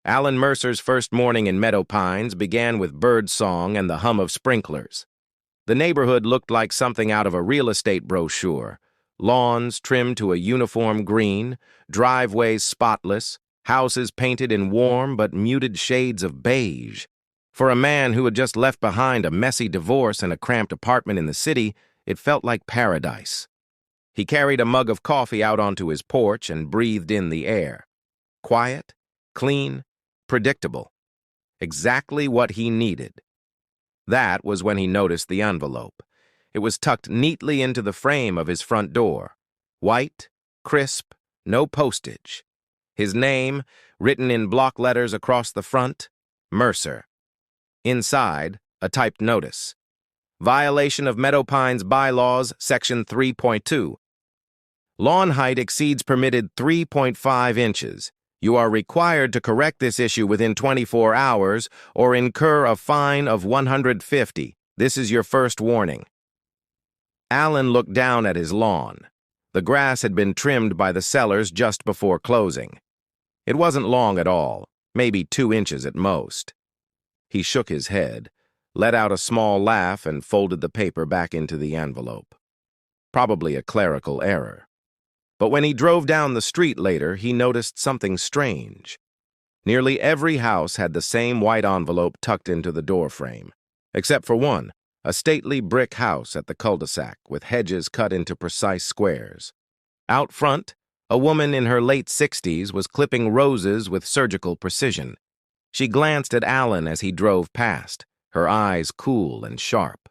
Alan Mercer's first morning in Meadow Pines began with bird song and the hum of sprinklers. The neighborhood looked like something out of a real estate brochure. Lawns trimmed to a uniform green, driveways spotless, houses painted in warm but muted shades of beige. For a man who had just left behind a messy divorce and a cramped apartment in the city, it felt like paradise. He carried a mug of coffee out onto his porch and breathed in the air. Quiet, clean, predictable. Exactly what he needed. That was when he noticed the envelope. It was tucked neatly into the frame of his front door. White, crisp, no postage. His name, written in block letters across the front, Mercer. Inside, a typed notice. Violation of Meadow Pines Bylaws, Section 3.2. Lawn height exceeds permitted 3.5 inches. You are required to correct this issue within 24 hours or incur a fine of $150. This is your first warning. Alan looked down at his lawn. The grass had been trimmed by the sellers just before closing. It wasn't long at all, maybe 2 inches at most. He shook his head, let out a small laugh, and folded the paper back into the envelope. Probably a clerical error. But when he drove down the street later, he noticed something strange. Nearly every house had the same white envelope tucked into the doorframe, except for one, a stately brick house at the cul-de-sac with hedges cut into precise squares. Out front, a woman in her late 60s was clipping roses with surgical precision. She glanced at Alan as he drove past, her eyes cool and sharp.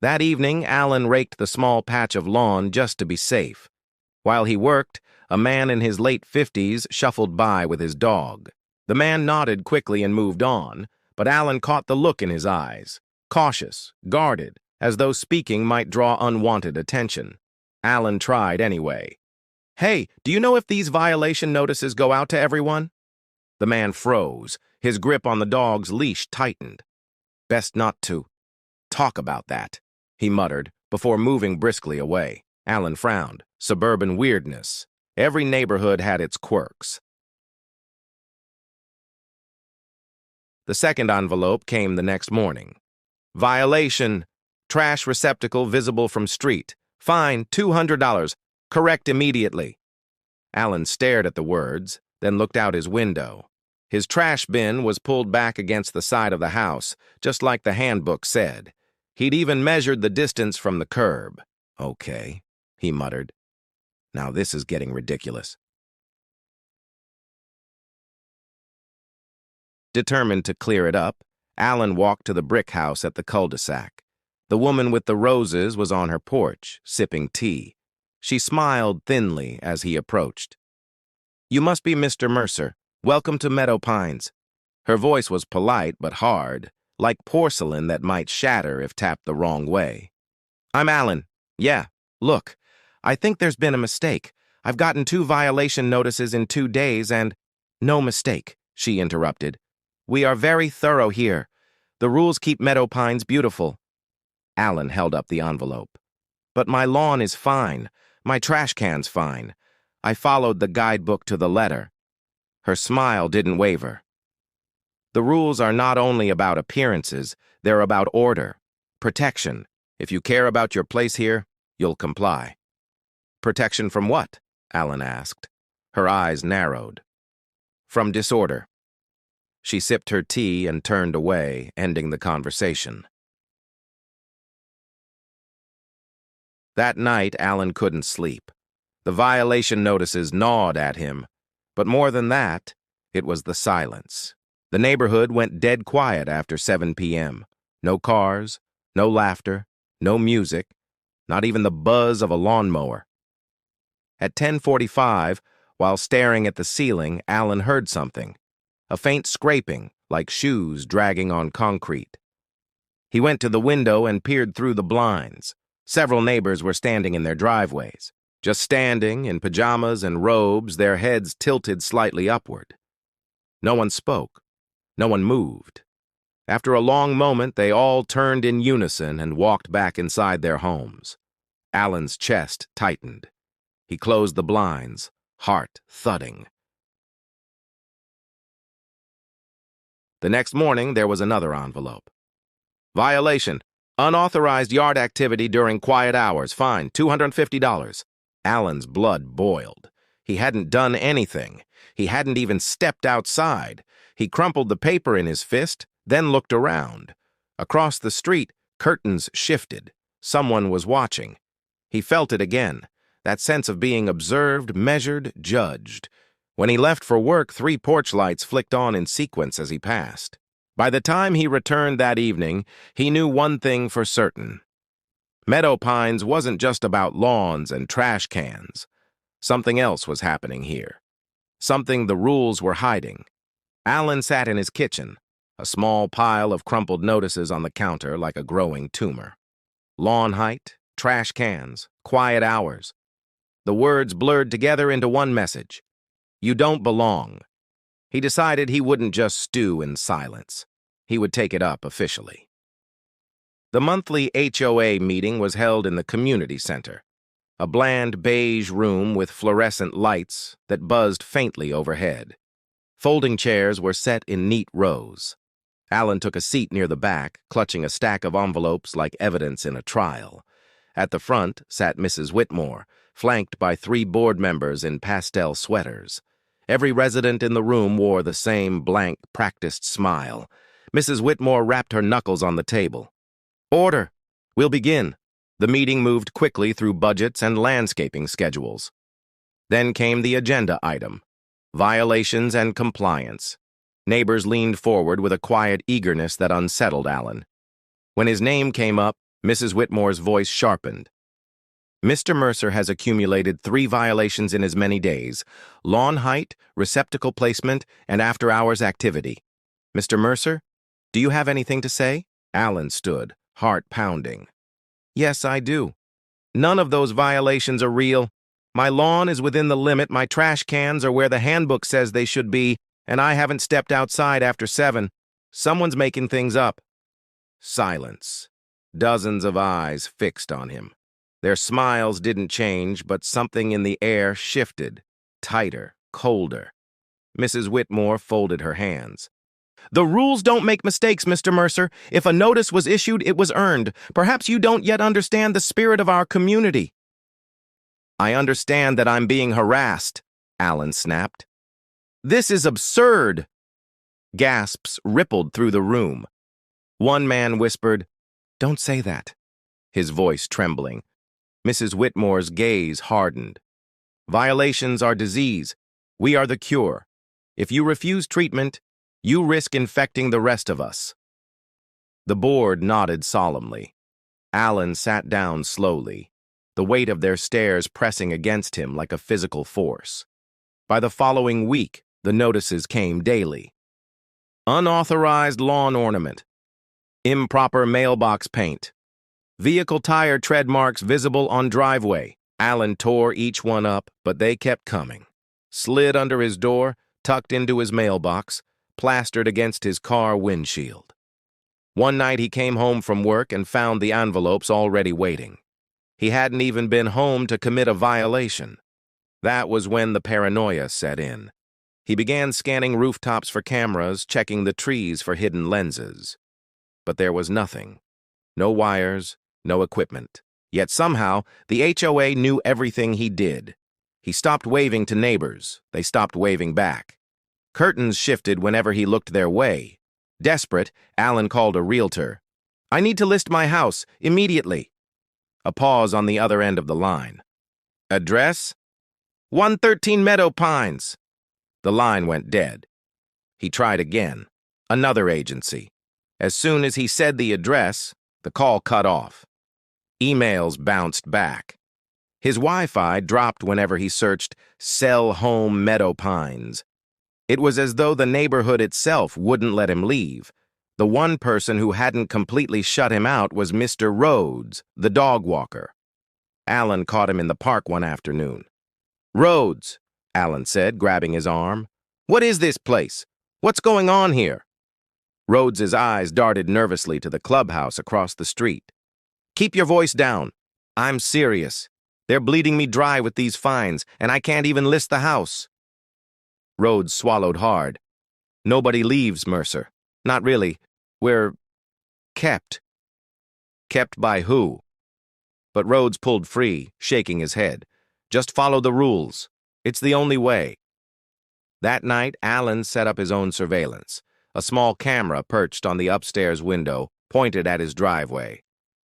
That evening, Alan raked the small patch of lawn just to be safe. While he worked, a man in his late 50s shuffled by with his dog. The man nodded quickly and moved on, but Alan caught the look in his eyes, cautious, guarded, as though speaking might draw unwanted attention. Alan tried anyway. "Hey, do you know if these violation notices go out to everyone?" The man froze. His grip on the dog's leash tightened. "Best not to talk about that," he muttered, before moving briskly away. Alan frowned. Suburban weirdness. Every neighborhood had its quirks. The second envelope came the next morning. Violation. Trash receptacle visible from street. Fine, $200. Correct immediately. Alan stared at the words, then looked out his window. His trash bin was pulled back against the side of the house, just like the handbook said. He'd even measured the distance from the curb. "Okay," he muttered. "Now this is getting ridiculous." Determined to clear it up, Alan walked to the brick house at the cul-de-sac. The woman with the roses was on her porch, sipping tea. She smiled thinly as he approached. "You must be Mr. Mercer. Welcome to Meadow Pines." Her voice was polite but hard, like porcelain that might shatter if tapped the wrong way. "I'm Alan. Yeah, look, I think there's been a mistake. I've gotten 2 violation notices in 2 days and—" "No mistake," she interrupted. "We are very thorough here. The rules keep Meadow Pines beautiful." Alan held up the envelope. "But my lawn is fine. My trash can's fine. I followed the guidebook to the letter." Her smile didn't waver. "The rules are not only about appearances, they're about order, protection. If you care about your place here, you'll comply." "Protection from what?" Alan asked. Her eyes narrowed. "From disorder." She sipped her tea and turned away, ending the conversation. That night, Alan couldn't sleep. The violation notices gnawed at him. But more than that, it was the silence. The neighborhood went dead quiet after 7 p.m. No cars, no laughter, no music, not even the buzz of a lawnmower. At 10:45, while staring at the ceiling, Alan heard something. A faint scraping, like shoes dragging on concrete. He went to the window and peered through the blinds. Several neighbors were standing in their driveways, just standing in pajamas and robes, their heads tilted slightly upward. No one spoke. No one moved. After a long moment, they all turned in unison and walked back inside their homes. Alan's chest tightened. He closed the blinds, heart thudding. The next morning, there was another envelope. Violation. Unauthorized yard activity during quiet hours. Fine, $250. Alan's blood boiled. He hadn't done anything. He hadn't even stepped outside. He crumpled the paper in his fist, then looked around. Across the street, curtains shifted. Someone was watching. He felt it again, that sense of being observed, measured, judged. When he left for work, 3 porch lights flicked on in sequence as he passed. By the time he returned that evening, he knew one thing for certain. Meadow Pines wasn't just about lawns and trash cans. Something else was happening here. Something the rules were hiding. Alan sat in his kitchen, a small pile of crumpled notices on the counter like a growing tumor. Lawn height, trash cans, quiet hours. The words blurred together into one message. You don't belong. He decided he wouldn't just stew in silence. He would take it up officially. The monthly HOA meeting was held in the community center, a bland beige room with fluorescent lights that buzzed faintly overhead. Folding chairs were set in neat rows. Alan took a seat near the back, clutching a stack of envelopes like evidence in a trial. At the front sat Mrs. Whitmore, flanked by 3 board members in pastel sweaters. Every resident in the room wore the same blank, practiced smile. Mrs. Whitmore rapped her knuckles on the table. Order! We'll begin. The meeting moved quickly through budgets and landscaping schedules. Then came the agenda item: violations and compliance. Neighbors leaned forward with a quiet eagerness that unsettled Alan. When his name came up, Mrs. Whitmore's voice sharpened. Mr. Mercer has accumulated 3 violations in as many days: lawn height, receptacle placement, and after-hours activity. Mr. Mercer, do you have anything to say? Alan stood, heart pounding. Yes, I do. None of those violations are real. My lawn is within the limit, my trash cans are where the handbook says they should be, and I haven't stepped outside after 7. Someone's making things up. Silence. Dozens of eyes fixed on him. Their smiles didn't change, but something in the air shifted, tighter, colder. Mrs. Whitmore folded her hands. The rules don't make mistakes, Mr. Mercer. If a notice was issued, it was earned. Perhaps you don't yet understand the spirit of our community. I understand that I'm being harassed, Alan snapped. This is absurd. Gasps rippled through the room. One man whispered, Don't say that, his voice trembling. Mrs. Whitmore's gaze hardened. Violations are disease. We are the cure. If you refuse treatment, you risk infecting the rest of us. The board nodded solemnly. Alan sat down slowly, the weight of their stares pressing against him like a physical force. By the following week, the notices came daily. Unauthorized lawn ornament. Improper mailbox paint. Vehicle tire tread marks visible on driveway. Alan tore each one up, but they kept coming. Slid under his door, tucked into his mailbox, plastered against his car windshield. One night he came home from work and found the envelopes already waiting. He hadn't even been home to commit a violation. That was when the paranoia set in. He began scanning rooftops for cameras, checking the trees for hidden lenses. But there was nothing. No wires, no equipment. Yet somehow, the HOA knew everything he did. He stopped waving to neighbors. They stopped waving back. Curtains shifted whenever he looked their way. Desperate, Alan called a realtor. I need to list my house, immediately. A pause on the other end of the line. Address? 113 Meadow Pines. The line went dead. He tried again. Another agency. As soon as he said the address, the call cut off. Emails bounced back. His Wi-Fi dropped whenever he searched Sell Home Meadow Pines. It was as though the neighborhood itself wouldn't let him leave. The one person who hadn't completely shut him out was Mr. Rhodes, the dog walker. Alan caught him in the park one afternoon. Rhodes, Alan said, grabbing his arm. What is this place? What's going on here? Rhodes's eyes darted nervously to the clubhouse across the street. Keep your voice down. I'm serious. They're bleeding me dry with these fines, and I can't even list the house." Rhodes swallowed hard. "Nobody leaves, Mercer. Not really. We're kept." "Kept by who?" But Rhodes pulled free, shaking his head. "Just follow the rules. It's the only way." That night, Allen set up his own surveillance. A small camera perched on the upstairs window, pointed at his driveway.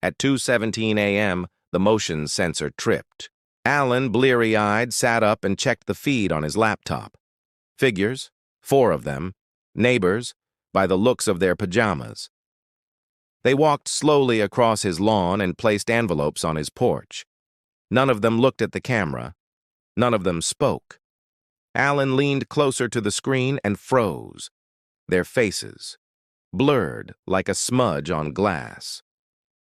At 2:17 a.m., the motion sensor tripped. Allen, bleary-eyed, sat up and checked the feed on his laptop. Figures, 4 of them, neighbors, by the looks of their pajamas. They walked slowly across his lawn and placed envelopes on his porch. None of them looked at the camera. None of them spoke. Allen leaned closer to the screen and froze. Their faces, blurred like a smudge on glass.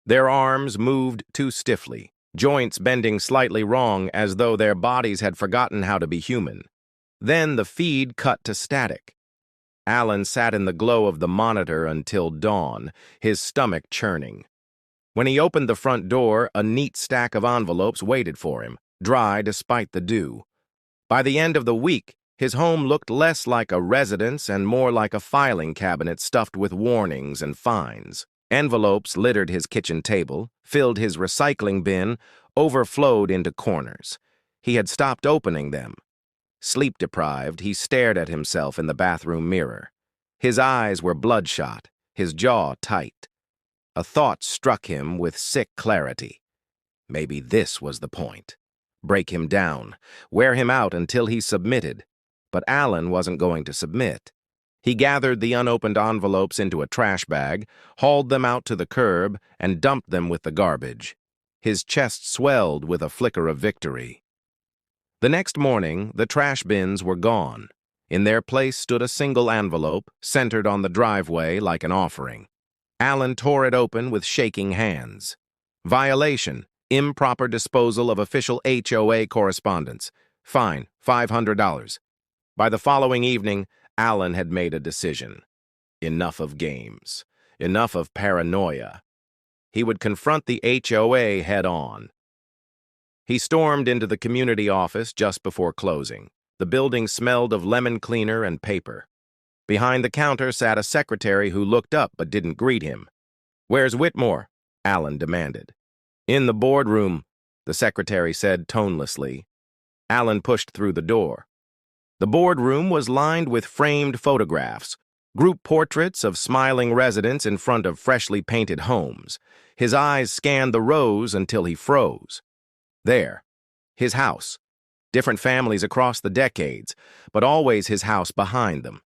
Their arms moved too stiffly, joints bending slightly wrong as though their bodies had forgotten how to be human. Then the feed cut to static. Allen sat in the glow of the monitor until dawn, his stomach churning. When he opened the front door, a neat stack of envelopes waited for him, dry despite the dew. By the end of the week, his home looked less like a residence and more like a filing cabinet stuffed with warnings and fines. Envelopes littered his kitchen table, filled his recycling bin, overflowed into corners. He had stopped opening them. Sleep-deprived, he stared at himself in the bathroom mirror. His eyes were bloodshot, his jaw tight. A thought struck him with sick clarity. Maybe this was the point. Break him down, wear him out until he submitted. But Allen wasn't going to submit. He gathered the unopened envelopes into a trash bag, hauled them out to the curb, and dumped them with the garbage. His chest swelled with a flicker of victory. The next morning, the trash bins were gone. In their place stood a single envelope, centered on the driveway like an offering. Allen tore it open with shaking hands. Violation, improper disposal of official HOA correspondence. Fine, $500. By the following evening, Allen had made a decision. Enough of games. Enough of paranoia. He would confront the HOA head-on. He stormed into the community office just before closing. The building smelled of lemon cleaner and paper. Behind the counter sat a secretary who looked up but didn't greet him. "Where's Whitmore?" Allen demanded. "In the boardroom," the secretary said tonelessly. Allen pushed through the door. The boardroom was lined with framed photographs, group portraits of smiling residents in front of freshly painted homes. His eyes scanned the rows until he froze. There, his house. Different families across the decades, but always his house behind them.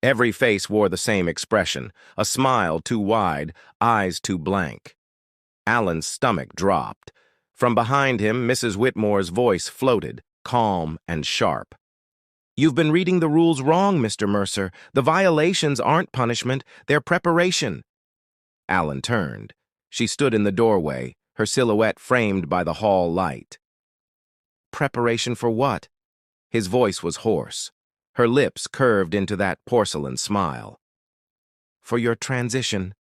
Every face wore the same expression, a smile too wide, eyes too blank. Allen's stomach dropped. From behind him, Mrs. Whitmore's voice floated, calm and sharp. "You've been reading the rules wrong, Mr. Mercer. The violations aren't punishment, they're preparation." Allen turned. She stood in the doorway, her silhouette framed by the hall light. "Preparation for what?" His voice was hoarse. Her lips curved into that porcelain smile. "For your transition.